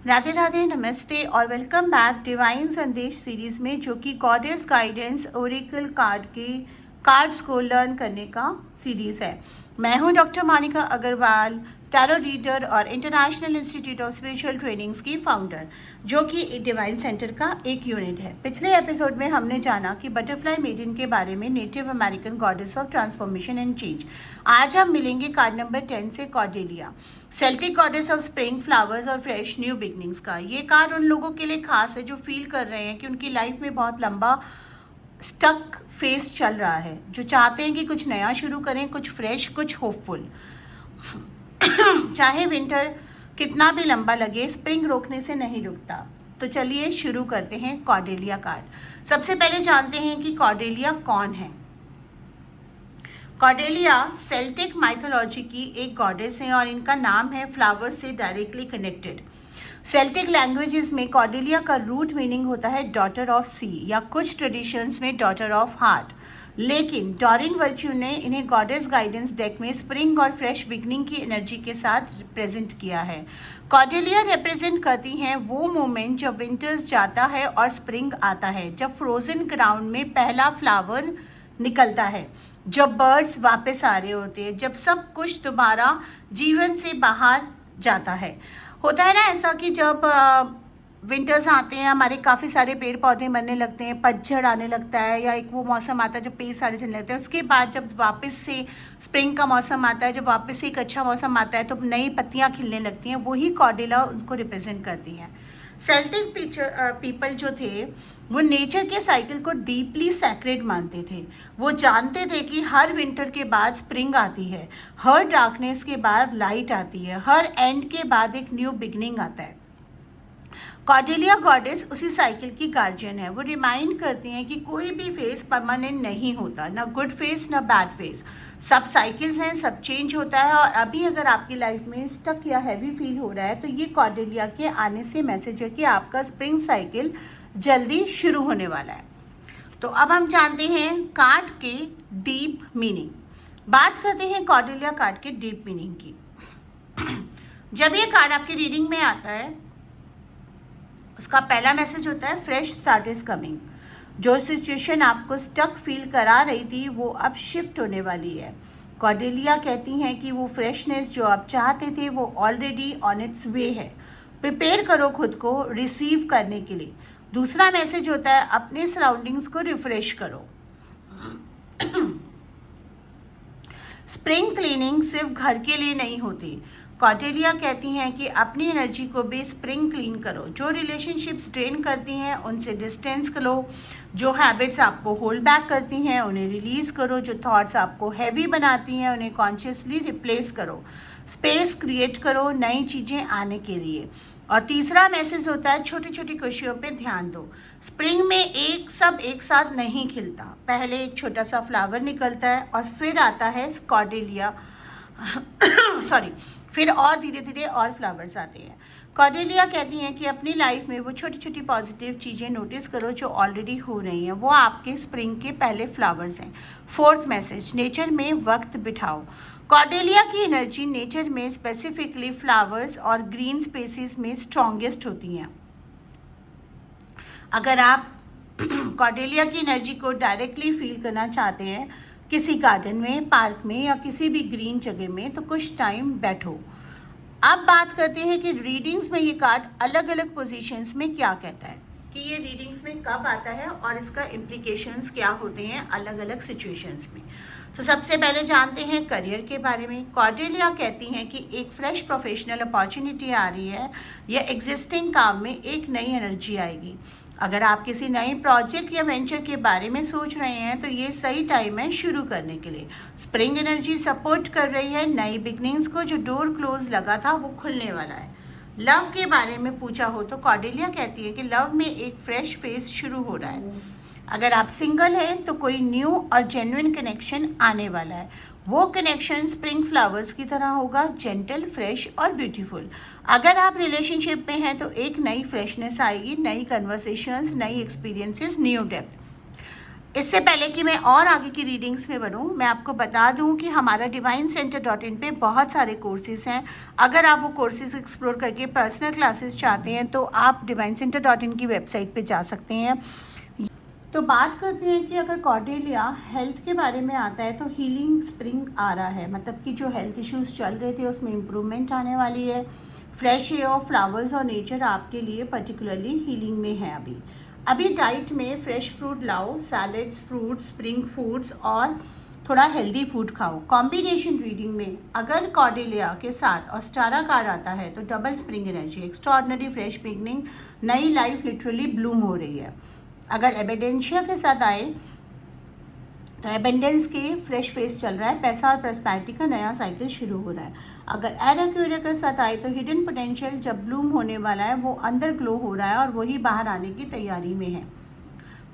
राधे राधे, नमस्ते और welcome back divine Sandesh series में, जो कि गॉडेस गाइडेंस ओरेकल कार्ड के कार्ड्स को लर्न करने का सीरीज है। मैं हूं doctor Monika Agarwal, tarot reader और international institute of spiritual trainings की फाउंडर, जो कि डिवाइन सेंटर का एक यूनिट है। पिछले एपिसोड में हमने जाना कि बटरफ्लाई मेडन के बारे में, native American goddess of transformation and change. आज हम मिलेंगे कार्ड नंबर 10 से Cordelia, Celtic goddess of spring, flowers और फ्रेश न्यू बिगनिंग्स का। ये कार्ड उन लोगों के लिए खास है जो फील कर रहे हैं कि उनकी लाइफ में बहुत लंबा स्टक फेस चल रहा है, जो चाहते हैं कि कुछ नया शुरू करें, कुछ फ्रेश, कुछ होपफुल। चाहे विंटर कितना भी लंबा लगे, स्प्रिंग रोकने से नहीं रुकता। तो चलिए शुरू करते हैं कॉर्डेलिया कार्ड। सबसे पहले जानते हैं कि कॉर्डेलिया कौन है। कॉर्डेलिया सेल्टिक माइथोलॉजी की एक गॉडेस है और इनका नाम है फ्लावर से डायरेक्टली कनेक्टेड। सेल्टिक लैंग्वेजेस में कॉर्डेलिया का रूट मीनिंग होता है डॉटर ऑफ सी, या कुछ ट्रेडिशंस में डॉटर ऑफ हार्ट। लेकिन डॉरिन वर्च्यू ने इन्हें गॉडेस गाइडेंस डेक में स्प्रिंग और फ्रेश बिगनिंग की एनर्जी के साथ रिप्रेजेंट किया है। कॉर्डेलिया रिप्रेजेंट करती हैं वो मोमेंट जब विंटर्स जाता है और स्प्रिंग आता है, जब फ्रोजन ग्राउंड में पहला फ्लावर निकलता है, जब बर्ड्स वापस आ रहे होते हैं, जब सब कुछ दोबारा जीवन से बाहर जाता है। होता है ना ऐसा कि जब विंटर्स आते हैं, हमारे काफ़ी सारे पेड़ पौधे मरने लगते हैं, पतझड़ आने लगता है, या एक वो मौसम आता है जब पेड़ सारे चलने लगते हैं। उसके बाद जब वापस से स्प्रिंग का मौसम आता है, जब वापस से एक अच्छा मौसम आता है, तो नई पत्तियां खिलने लगती हैं। वही कॉर्डेलिया उनको रिप्रेजेंट करती हैं। सेल्टिक पीपल जो थे वो नेचर के साइकिल को डीपली सैक्रेड मानते थे। वो जानते थे कि हर विंटर के बाद स्प्रिंग आती है, हर डार्कनेस के बाद लाइट आती है, हर एंड के बाद एक न्यू बिगनिंग आता है। कॉर्डेलिया गॉडेस उसी साइकिल की गार्जियन है। वो रिमाइंड करती हैं कि कोई भी फेस परमानेंट नहीं होता, ना गुड फेस ना बैड फेस। सब साइकिल्स हैं, सब चेंज होता है। और अभी अगर आपकी लाइफ में स्टक या हैवी फील हो रहा है, तो ये कॉर्डेलिया के आने से मैसेज है कि आपका स्प्रिंग साइकिल जल्दी शुरू होने वाला है। तो अब हम जानते हैं कार्ड के डीप मीनिंग। बात करते हैं कॉर्डेलिया कार्ड के डीप मीनिंग की। जब ये कार्ड आपकी रीडिंग में आता है, उसका पहला मैसेज होता है फ्रेश स्टार्ट इज कमिंग। जो सिचुएशन आपको स्टक फील करा रही थी, वो अब शिफ्ट होने वाली है। कॉर्डेलिया कहती हैं कि वो फ्रेशनेस जो आप चाहते थे, वो ऑलरेडी ऑन इट्स वे है। प्रिपेयर करो खुद को रिसीव करने के लिए। दूसरा मैसेज होता है अपने सराउंडिंग्स को रिफ्रेश करो। स्प्रिंग क्लीनिंग सिर्फ घर के लिए नहीं होती। कॉर्डेलिया कहती हैं कि अपनी एनर्जी को भी स्प्रिंग क्लीन करो। जो रिलेशनशिप्स ड्रेन करती हैं, उनसे डिस्टेंस करो। जो हैबिट्स आपको होल्ड बैक करती हैं, उन्हें रिलीज़ करो। जो थॉट्स आपको हैवी बनाती हैं, उन्हें कॉन्शियसली रिप्लेस करो। स्पेस क्रिएट करो नई चीज़ें आने के लिए। और तीसरा मैसेज होता है छोटी छोटी खुशियों पे ध्यान दो। स्प्रिंग में एक साथ नहीं खिलता। पहले एक छोटा सा फ्लावर निकलता है और फिर आता है कॉर्डेलिया फिर और धीरे धीरे और फ्लावर्स आते हैं। कॉर्डेलिया कहती हैं कि अपनी लाइफ में वो छोटी छोटी पॉजिटिव चीज़ें नोटिस करो जो ऑलरेडी हो रही हैं। वो आपके स्प्रिंग के पहले फ्लावर्स हैं। फोर्थ मैसेज, नेचर में वक्त बिठाओ। कॉर्डेलिया की एनर्जी नेचर में, स्पेसिफिकली फ्लावर्स और ग्रीन स्पेसेस में स्ट्रॉन्गेस्ट होती हैं। अगर आप कॉर्डेलिया की एनर्जी को डायरेक्टली फील करना चाहते हैं, किसी गार्डन में, पार्क में या किसी भी ग्रीन जगह में, तो कुछ टाइम बैठो। अब बात करते हैं कि रीडिंग्स में ये कार्ड अलग अलग पोजीशंस में क्या कहता है, कि ये रीडिंग्स में कब आता है और इसका इम्प्लीकेशंस क्या होते हैं अलग अलग सिचुएशंस में। तो सबसे पहले जानते हैं करियर के बारे में। कॉर्डेलिया कहती हैं कि एक फ्रेश प्रोफेशनल अपॉर्चुनिटी आ रही है, या एग्जिस्टिंग काम में एक नई एनर्जी आएगी। अगर आप किसी नए प्रोजेक्ट या वेंचर के बारे में सोच रहे हैं, तो ये सही टाइम है शुरू करने के लिए। स्प्रिंग एनर्जी सपोर्ट कर रही है नई बिगनिंग्स को। जो डोर क्लोज लगा था, वो खुलने वाला है। लव के बारे में पूछा हो तो कॉर्डेलिया कहती है कि लव में एक फ्रेश फेज शुरू हो रहा है। अगर आप सिंगल हैं, तो कोई न्यू और जेन्युइन कनेक्शन आने वाला है। वो कनेक्शन स्प्रिंग फ्लावर्स की तरह होगा, जेंटल, फ्रेश और ब्यूटीफुल। अगर आप रिलेशनशिप में हैं, तो एक नई फ्रेशनेस आएगी, नई कन्वर्सेशंस, नई एक्सपीरियंसेस, न्यू डेप्थ। इससे पहले कि मैं और आगे की रीडिंग्स में बढ़ूँ, मैं आपको बता दूं कि हमारा divincenter.in पे बहुत सारे कोर्सेज़ हैं। अगर आप वो कोर्सेज़ एक्सप्लोर करके पर्सनल क्लासेस चाहते हैं तो आप divincenter.in की वेबसाइट पे जा सकते हैं। तो बात करते हैं कि अगर कॉर्डेलिया हेल्थ के बारे में आता है तो हीलिंग स्प्रिंग आ रहा है, मतलब कि जो हेल्थ इश्यूज़ चल रहे थे उसमें इम्प्रूवमेंट आने वाली है। फ्रेश एयर, फ्लावर्स और नेचर आपके लिए पर्टिकुलरली हीलिंग में है। अभी डाइट में फ्रेश फ्रूट लाओ, सैलड्स, फ्रूट्स, स्प्रिंग फूड्स और थोड़ा हेल्दी फूड खाओ। कॉम्बिनेशन रीडिंग में अगर कॉर्डेलिया के साथ ऑस्टारा कार्ड आता है तो double spring energy, extraordinary fresh beginning, नई लाइफ लिटरली ब्लूम हो रही है। अगर एबेडेंशिया के साथ आए तो एबेंडेंस के फ्रेश फेस चल रहा है, पैसा और प्रॉस्पेरिटी का नया साइकिल शुरू हो रहा है। अगर एराक्यूरिया के साथ आए तो हिडन पोटेंशियल जब ब्लूम होने वाला है वो अंदर ग्लो हो रहा है और वही बाहर आने की तैयारी में है।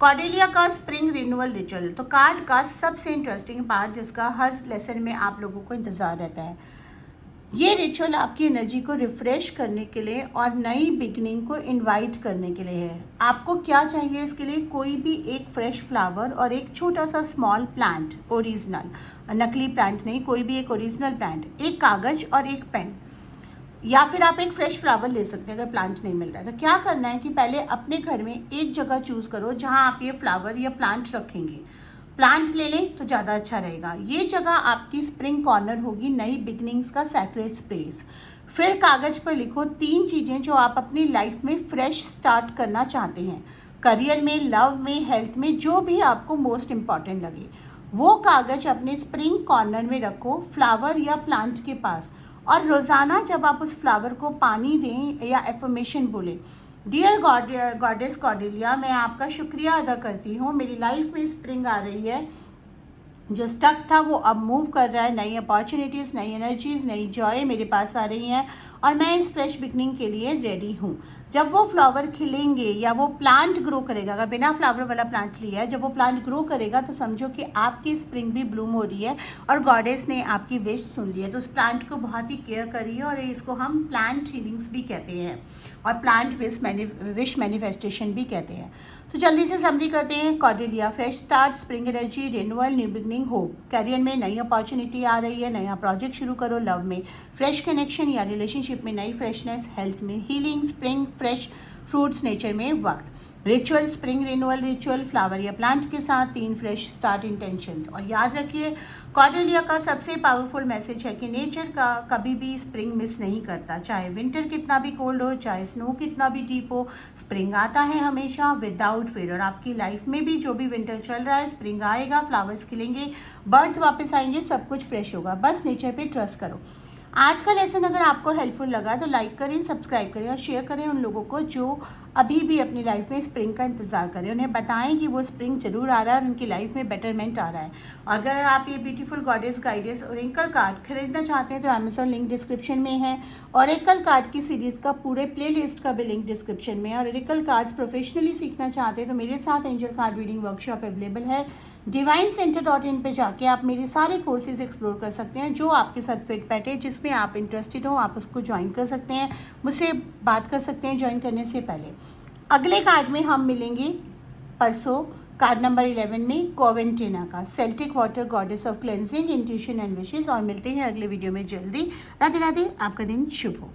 कॉर्डेलिया का स्प्रिंग रिन्यूअल रिचुअल, तो कार्ड का सबसे इंटरेस्टिंग पार्ट जिसका हर लेसन में आप लोगों को इंतज़ार रहता है। ये रिचुअल आपकी एनर्जी को रिफ्रेश करने के लिए और नई बिगनिंग को इनवाइट करने के लिए है। आपको क्या चाहिए इसके लिए? कोई भी एक फ्रेश फ्लावर और एक छोटा सा स्मॉल प्लांट, ओरिजिनल, नकली प्लांट नहीं, कोई भी एक ओरिजिनल प्लांट, एक कागज़ और एक पेन, या फिर आप एक फ्रेश फ्लावर ले सकते हैं अगर प्लांट नहीं मिल रहा है। तो क्या करना है कि पहले अपने घर में एक जगह चूज़ करो जहां आप ये फ्लावर या प्लांट रखेंगे। प्लांट ले लें तो ज़्यादा अच्छा रहेगा। ये जगह आपकी स्प्रिंग कॉर्नर होगी, नई बिगनिंग्स का सैक्रेड स्पेस। फिर कागज़ पर लिखो 3 चीज़ें जो आप अपनी लाइफ में फ्रेश स्टार्ट करना चाहते हैं, करियर में, लव में, हेल्थ में, जो भी आपको मोस्ट इम्पॉर्टेंट लगे। वो कागज़ अपने स्प्रिंग कॉर्नर में रखो, फ्लावर या प्लांट के पास, और रोज़ाना जब आप उस फ्लावर को पानी दें या एफर्मेशन बोले, डियर गॉडेस कॉर्डेलिया, मैं आपका शुक्रिया अदा करती हूँ, मेरी लाइफ में स्प्रिंग आ रही है, जो स्टक था वो अब मूव कर रहा है, नई अपॉर्चुनिटीज़, नई एनर्जीज़, नई जॉय मेरे पास आ रही हैं और मैं इस फ्रेश बिगनिंग के लिए रेडी हूँ। जब वो फ्लावर खिलेंगे या वो प्लांट ग्रो करेगा, अगर बिना फ्लावर वाला प्लांट लिया है, जब वो प्लांट ग्रो करेगा तो समझो कि आपकी स्प्रिंग भी ब्लूम हो रही है और गॉडेस ने आपकी विश सुन ली है। तो उस प्लांट को बहुत ही केयर करिए और इसको हम प्लांट हीलिंग्स भी कहते हैं और प्लांट विश मैनिफेस्टेशन भी कहते हैं। तो जल्दी से समरी करते हैं। Cordelia, fresh start, spring energy, renewal, new beginning, hope. Career में नई अपॉर्चुनिटी आ रही है, नया प्रोजेक्ट शुरू करो। लव में फ्रेश कनेक्शन या रिलेशनशिप में नई फ्रेशनेस। हेल्थ में healing, spring, fresh fruits, nature में वक्त। Ritual, spring renewal ritual, flower या प्लांट के साथ 3 फ्रेश स्टार्ट इंटेंशंस। और याद रखिए, कॉर्डेलिया का सबसे पावरफुल मैसेज है कि नेचर का कभी भी स्प्रिंग मिस नहीं करता। चाहे विंटर कितना भी कोल्ड हो, चाहे स्नो कितना भी डीप हो, स्प्रिंग आता है हमेशा विदाउट फेयर। और आपकी लाइफ में भी जो भी विंटर चल रहा है, स्प्रिंग आएगा, फ्लावर्स खिलेंगे, बर्ड्स वापस आएंगे, सब कुछ फ्रेश होगा। बस नेचर पे ट्रस्ट करो। आज का लेसन अगर आपको हेल्पफुल लगा तो लाइक करें, सब्सक्राइब करें और शेयर करें उन लोगों को जो अभी भी अपनी लाइफ में स्प्रिंग का इंतज़ार करें। उन्हें बताएं कि वो स्प्रिंग जरूर आ रहा है और उनकी लाइफ में बेटरमेंट आ रहा है। अगर आप ये beautiful goddess guidance oracle card खरीदना चाहते हैं तो अमेजॉन लिंक डिस्क्रिप्शन में है। ओरेकल कार्ड की सीरीज़ का पूरे प्ले लिस्ट का भी लिंक डिस्क्रिप्शन में है। और ओरेकल कार्ड्स प्रोफेशनली सीखना चाहते हैं तो मेरे साथ angel card reading workshop available है। divincenter.in पे जाके आप मेरे सारे कोर्सेज एक्सप्लोर कर सकते हैं, जो आपके साथ फिट बैठे, जिसमें आप इंटरेस्टेड हो आप उसको ज्वाइन कर सकते हैं, मुझसे बात कर सकते हैं ज्वाइन करने से पहले। अगले कार्ड में हम मिलेंगे परसों, कार्ड नंबर 11 में कोवेंटिना का Celtic water goddess of cleansing, intuition and wishes. और मिलते हैं अगले वीडियो में जल्दी। राधे राधे, आपका दिन शुभ हो।